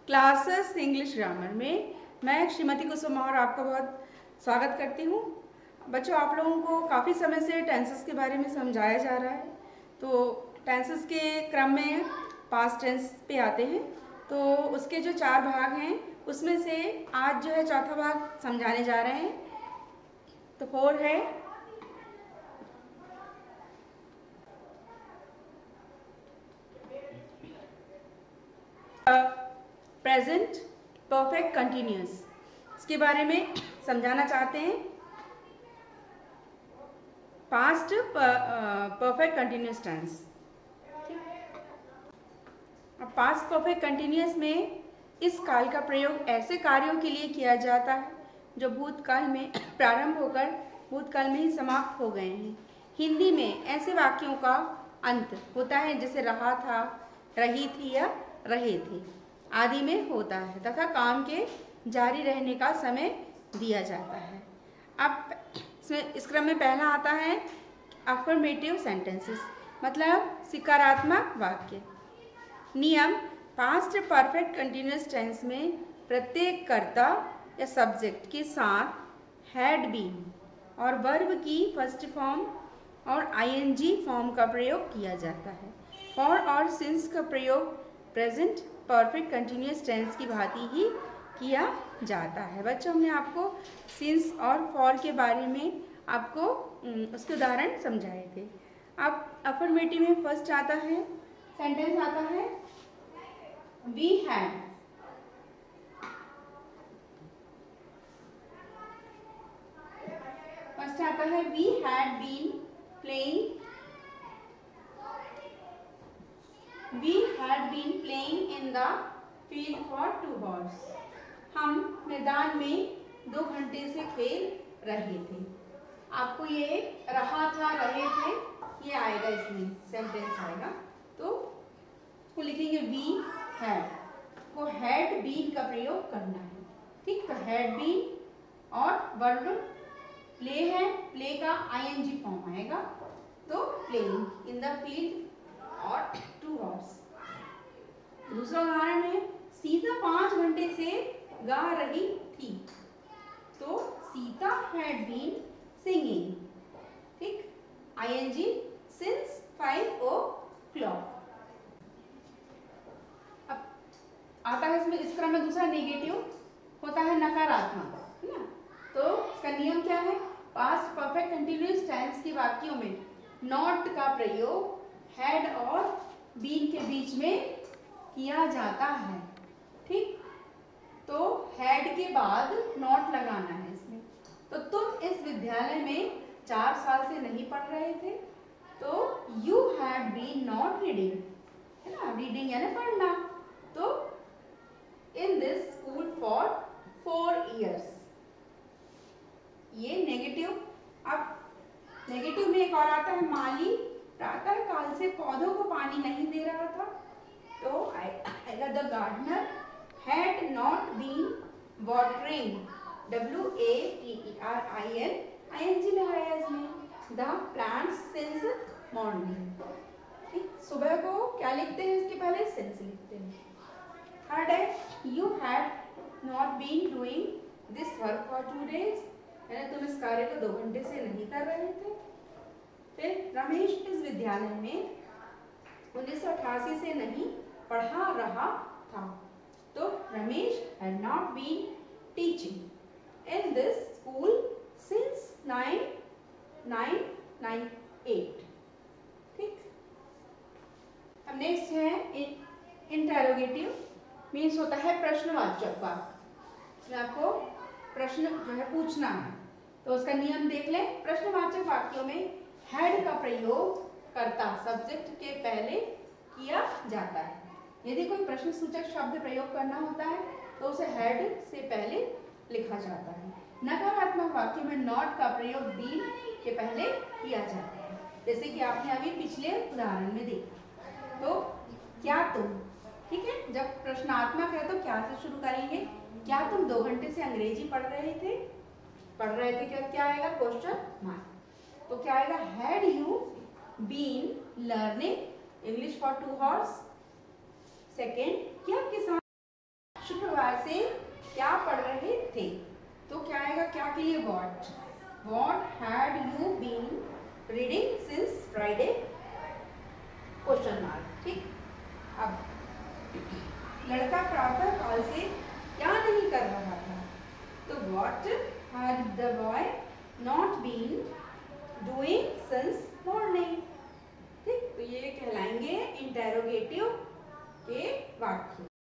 Classes English grammar में मैं श्रीमती कुसुम और आपका बहुत स्वागत करती हूँ। बच्चों, आप लोगों को काफ़ी समय से टेंसेस के बारे में समझाया जा रहा है। तो टेंसेस के क्रम में पास्ट टेंस पे आते हैं। तो उसके जो 4 भाग हैं उसमें से आज जो है चौथा भाग समझाने जा रहे हैं। तो 4 है प्रेजेंट परफेक्ट कंटिन्यूअस। इसके बारे में समझाना चाहते हैं। Past perfect continuous tense. अब पास्ट परफेक्ट कंटिन्यूअस में इस काल का प्रयोग ऐसे कार्यों के लिए किया जाता है जो भूतकाल में प्रारंभ होकर भूतकाल में ही समाप्त हो गए हैं। हिंदी में ऐसे वाक्यों का अंत होता है जैसे रहा था, रही थी या रहे थे आदि में होता है तथा काम के जारी रहने का समय दिया जाता है। अब इस क्रम में पहला आता है अफर्मेटिव सेंटेंसेस, मतलब सकारात्मक वाक्य। नियम पास्ट परफेक्ट कंटिन्यूअस टेंस में प्रत्येक कर्ता या सब्जेक्ट के साथ हैड बीन और वर्ब की फर्स्ट फॉर्म और आईएनजी फॉर्म का प्रयोग किया जाता है। फॉर और सिंस का प्रयोग प्रेजेंट परफेक्ट कंटिन्यूअस टेंस की भांति ही किया जाता है। बच्चों, हमने आपको सिंस और फॉर के बारे में आपको उसके उदाहरण समझाए थे। अब अफर्मेटिव में फर्स्ट आता है सेंटेंस आता है वी हैड। फर्स्ट आता है we had been playing. We had been playing in the field for 2 hours। हम मैदान में 2 घंटे से खेल रहे थे। आपको ये रहा था, रहे थे, ये आएगा, इसमें सेंटेंस आएगा। तो इसको लिखेंगे वी हैड को हैड बीन का प्रयोग करना है। ठीक, तो हैड बीन और वर्ब प्ले है, प्ले का आईएनजी फॉर्म आएगा तो प्लेइंग इन द फील्ड और 2 hours। दूसरा उदाहरण है सीता 5 घंटे से गा रही थी। तो सीता हैड बीन सिंगिंग। ठीक, आईएनजी सिंस 5 o'clock। अब आता है इसमें इस क्रम में दूसरा नेगेटिव होता है नकारात्मक, है ना। तो इसका नियम क्या है? पास्ट परफेक्ट कंटिन्यूअस टेंस के वाक्यों में नॉट का प्रयोग हैड और बीन के बीच में किया जाता है। ठीक, तो हैड के बाद नॉट लगाना है इसमें। तो तुम इस विद्यालय में 4 साल से नहीं पढ़ रहे थे, तो you had been not reading, है ना, रीडिंग यानी पढ़ना। तो in this school for 4 years। ये नेगेटिव। अब नेगेटिव में एक और आता है माली प्रातः काल से पौधों को पानी नहीं दे रहा था। तो आएगा the gardener had not been watering, WATERIN, ING लगाया इसमें, द प्लांट्स सिंस मॉर्निंग। ठीक, सुबह को क्या लिखते हैं? इसके पहले सिंस लिखते हैं। थर्ड है you had not been doing this work for 2 days, यानी तुम इस कार्य को 2 घंटे से नहीं कर रहे थे। फिर रमेश इस विद्यालय में 1988 से नहीं पढ़ा रहा था। तो Ramesh had not been teaching in this school since 1998। ठीक, अब नेक्स्ट है इंटेरोगेटिव, मीन्स होता है प्रश्नवाचक वाक्य। इसमें आपको प्रश्न जो है पूछना है। तो उसका नियम देख लें। प्रश्नवाचक वाक्यों में हैड का प्रयोग कर्ता सब्जेक्ट के पहले किया जाता है। यदि कोई प्रश्न सूचक शब्द प्रयोग करना होता है तो उसे हैड से पहले लिखा जाता है। नकारात्मक वाक्यों में नॉट का प्रयोग बीन के पहले किया जाता है, जैसे कि आपने अभी पिछले उदाहरण में देखा। तो क्या तुम, ठीक है, जब प्रश्नात्मक है तो क्या से शुरू करेंगे। क्या तुम 2 घंटे से अंग्रेजी पढ़ रहे थे? क्या आएगा? Question mark. तो क्या आएगा? Had you been learning English for 2 hours। Second, क्या आपके साथ शुक्रवार से क्या पढ़ रहे थे? तो क्या आएगा, क्या के लिए what had you been reading since Friday? Question mark. ठीक, अब लड़का प्रातः काल से क्या नहीं कर रहा था? तो what had the boy not been